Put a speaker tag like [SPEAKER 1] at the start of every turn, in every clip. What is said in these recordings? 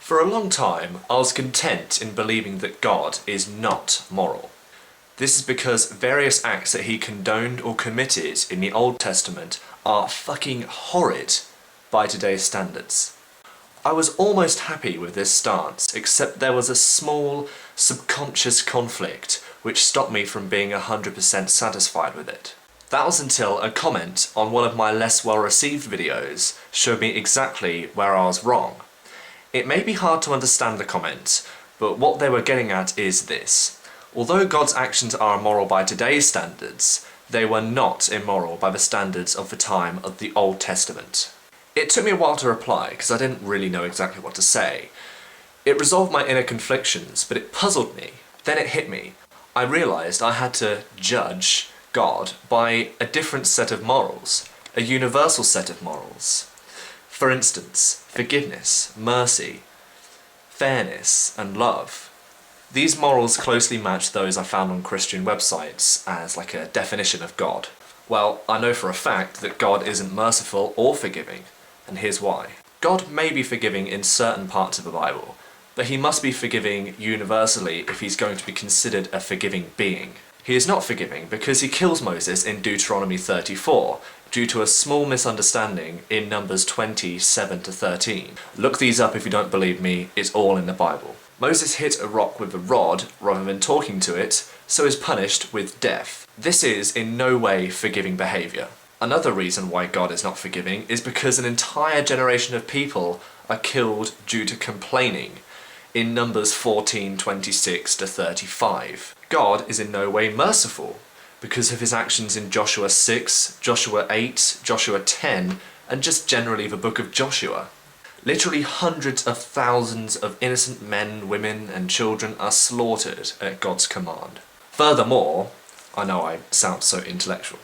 [SPEAKER 1] For a long time, I was content in believing that God is not moral. This is because various acts that he condoned or committed in the Old Testament are fucking horrid by today's standards. I was almost happy with this stance, except there was a small subconscious conflict which stopped me from being 100% satisfied with it. That was until a comment on one of my less well-received videos showed me exactly where I was wrong. It may be hard to understand the comment, but what they were getting at is this. Although God's actions are immoral by today's standards, they were not immoral by the standards of the time of the Old Testament. It took me a while to reply because I didn't really know exactly what to say. It resolved my inner conflictions, but it puzzled me. Then it hit me. I realised I had to judge God by a different set of morals, a universal set of morals. For instance, forgiveness, mercy, fairness, and love. These morals closely match those I found on Christian websites as like a definition of God. Well, I know for a fact that God isn't merciful or forgiving, and here's why. God may be forgiving in certain parts of the Bible, but he must be forgiving universally if he's going to be considered a forgiving being. He is not forgiving because he kills Moses in Deuteronomy 34 due to a small misunderstanding in Numbers 20:7-13. Look these up if you don't believe me, it's all in the Bible. Moses hit a rock with a rod rather than talking to it, so is punished with death. This is in no way forgiving behaviour. Another reason why God is not forgiving is because an entire generation of people are killed due to complaining in Numbers 14:26-35. God is in no way merciful because of his actions in Joshua 6, Joshua 8, Joshua 10, and just generally the book of Joshua. Literally hundreds of thousands of innocent men, women, and children are slaughtered at God's command. Furthermore, I know I sound so intellectual.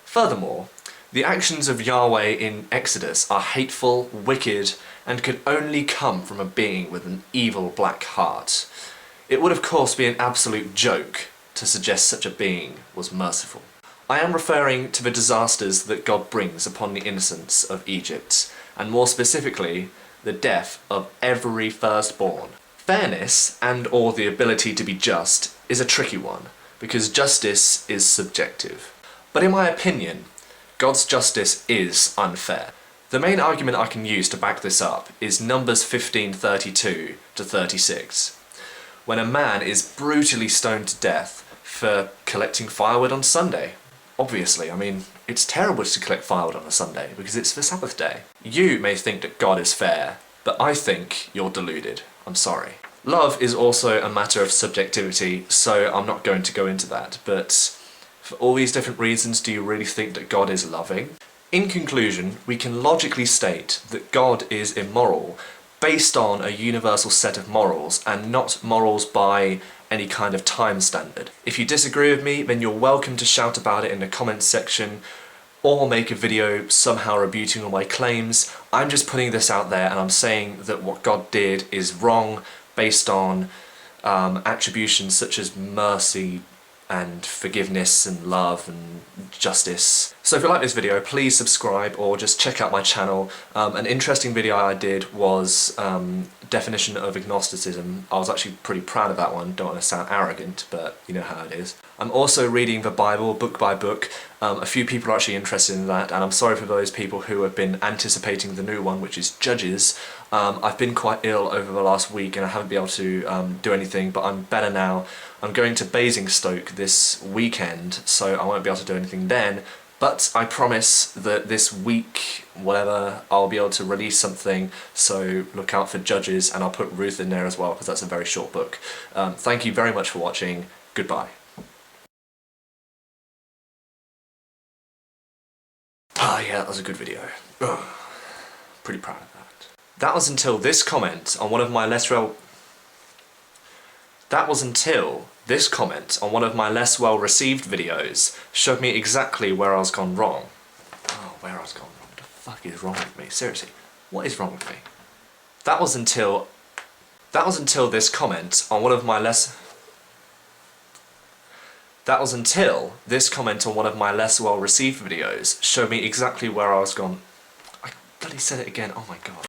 [SPEAKER 1] Furthermore, the actions of Yahweh in Exodus are hateful, wicked, and could only come from a being with an evil black heart. It would of course be an absolute joke to suggest such a being was merciful. I am referring to the disasters that God brings upon the innocents of Egypt, and more specifically, the death of every firstborn. Fairness and/or the ability to be just is a tricky one, because justice is subjective. But in my opinion, God's justice is unfair. The main argument I can use to back this up is Numbers 15:32-36, when a man is brutally stoned to death for collecting firewood on Sunday. Obviously, I mean, it's terrible to collect firewood on a Sunday because it's the Sabbath day. You may think that God is fair, but I think you're deluded. I'm sorry. Love is also a matter of subjectivity, so I'm not going to go into that, but for all these different reasons, do you really think that God is loving? In conclusion, we can logically state that God is immoral based on a universal set of morals and not morals by any kind of time standard. If you disagree with me, then you're welcome to shout about it in the comments section or make a video somehow rebuting all my claims. I'm just putting this out there and I'm saying that what God did is wrong based on attributions such as mercy and forgiveness and love and justice. So if you like this video, please subscribe or just check out my channel. An interesting video I did was definition of agnosticism. I was actually pretty proud of that one. Don't want to sound arrogant, but you know how it is. I'm also reading the Bible book by book. A few people are actually interested in that, and I'm sorry for those people who have been anticipating the new one, which is Judges. I've been quite ill over the last week and I haven't been able to do anything, but I'm better now. I'm going to Basingstoke this weekend, so I won't be able to do anything then, but I promise that this week, whatever, I'll be able to release something, so look out for Judges, and I'll put Ruth in there as well, because that's a very short book. Thank you very much for watching. Goodbye. Ah, yeah, that was a good video. Ugh. Pretty proud of that. That was until this comment on one of my less well-received videos showed me exactly where I was gone wrong. Oh, where I was gone wrong. What the fuck is wrong with me? Seriously, what is wrong with me? That was until this comment on one of my less well-received videos showed me exactly where I was gone. I bloody said it again, oh my god.